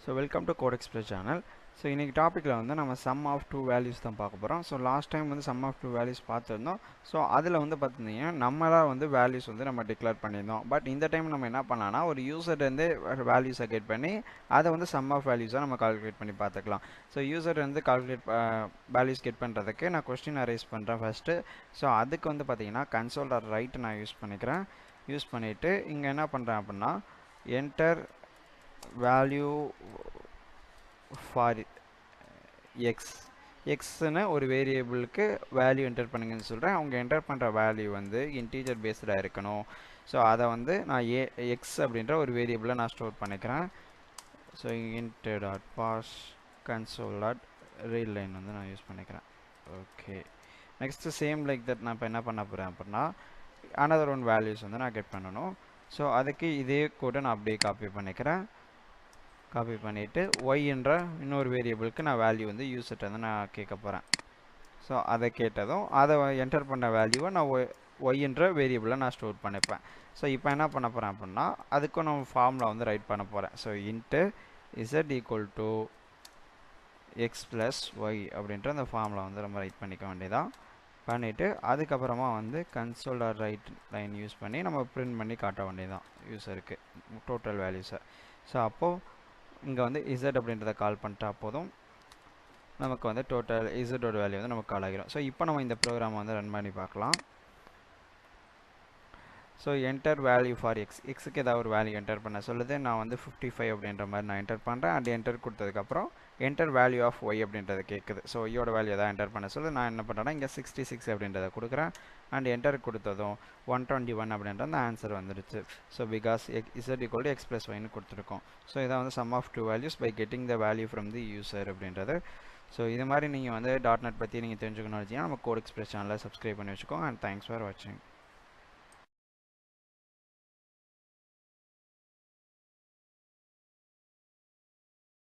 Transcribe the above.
So welcome to Code Express channel. So இன்னைக்கு டாபிக்ல வந்து நம்ம sum of two values தான் பார்க்க போறோம். So last time வந்து sum of two values பார்த்திருந்தோம். So அதுல வந்து பாத்தீங்கன்னா நம்மளா வந்து values வந்து நம்ம டிக்ளேர் பண்ணியிருந்தோம். பட் இந்த டைம் நம்ம என்ன பண்ணலாம்னா ஒரு யூசர்ல இருந்து values கெட் பண்ணி அதை வந்து sum of values நம்ம கால்குலேட் பண்ணி பார்த்துக்கலாம். So யூசர் வந்து கால்குலேட் values கெட் பண்றதுக்கு நான் கொஸ்டின் அரைஸ் பண்றேன் ஃபர்ஸ்ட். ஸோ அதுக்கு வந்து பாத்தீங்கன்னா console.write நான் யூஸ் பண்ணிக்கிறேன். யூஸ் பண்ணிட்டு இங்க என்ன பண்றேன் அப்படின்னா enter value for x xன்னு ஒரு வேரியபிளுக்கு வேல்யூ என்டர் பண்ணுங்கன்னு சொல்கிறேன். அவங்க என்டர் பண்ணுற வேல்யூ வந்து இன்டீஜர் பேஸ்டாக இருக்கணும். ஸோ அதை வந்து நான் x அப்படின்ற ஒரு வேரியபிளை நான் ஸ்டோர் பண்ணிக்கிறேன். ஸோ int.pass console.readline வந்து நான் யூஸ் பண்ணிக்கிறேன். Okay, next same like that நான் இப்போ என்ன பண்ண போகிறேன் அப்படின்னா another one values வந்து நான் கெட் பண்ணணும். ஸோ அதுக்கு இதே கோடை நான் அப்படியே காப்பி பண்ணிக்கிறேன். காப்பி பண்ணிவிட்டு y என்ற இன்னொரு வேரியபிளுக்கு நான் வேல்யூ வந்து யூசர்ட்ட வந்து நான் கேட்க போகிறேன். ஸோ அதை கேட்டதும் அதை என்டர் பண்ண வேல்யூவை நான் y என்ற வேரியபிளை நான் ஸ்டோர் பண்ணிப்பேன். ஸோ இப்போ என்ன பண்ண போகிறேன் அப்படின்னா அதுக்கும் நம்ம ஃபார்முலா வந்து ரைட் பண்ண போகிறேன். So into z equal to X plus Y அப்படின்ற அந்த ஃபார்முலா வந்து நம்ம ரைட் பண்ணிக்க வேண்டியதான். பண்ணிவிட்டு அதுக்கப்புறமா வந்து console.write லைன் யூஸ் பண்ணி நம்ம பிரிண்ட் பண்ணி காட்ட வேண்டியதான் யூசருக்கு டோட்டல் வேல்யூஸை. ஸோ அப்போது இங்கே வந்து z அப்படின்றத கால் பண்ணிட்டா போதும், நமக்கு வந்து டோட்டல் z-ஓட வேல்யூ வந்து நமக்கு கால் ஆகிரும். ஸோ இப்போ நம்ம இந்த ப்ரோக்ராம் வந்து ரன் பண்ணி பார்க்கலாம். ஸோ என்டர் வேல்யூ ஃபார் எக்ஸுக்கு ஏதாவது ஒரு வேல்யூ என்டர் பண்ண சொல்லுது. நான் வந்து 55 அப்படின்ற மாதிரி நான் என்டர் பண்ணுறேன். அண்ட் என்டர் கொடுத்ததுக்கப்புறம் என்டர் வேல்யூ ஆஃப் ஒய் அப்படின்றத கேட்குது. ஸோ ஒய்யோட வேல்யூ எதாவது என்டர் பண்ண சொல்லு. நான் என்ன பண்ணுறேன்னா இங்கே 66 அப்படின்றத கொடுக்குறேன். அண்ட் என்டர் கொடுத்ததும் 121 அப்படின்ற அந்த ஆன்சர் வந்துடுச்சு. So because z equal to x plus yன்னு கொடுத்துருக்கோம். ஸோ இதான் வந்து sum of two values by getting the value from the user அப்படின்றது. ஸோ இது மாதிரி நீங்கள் வந்து .NET பற்றி நீங்கள் தெரிஞ்சுக்கணும்னு வச்சிங்கன்னா நம்ம கோட் எக்ஸ்பிரஸ் சேனலை சப்ஸ்கிரைப் பண்ணி வச்சுக்கோங்க. அண்ட் தேங்க்ஸ் ஃபார் வாட்சிங்.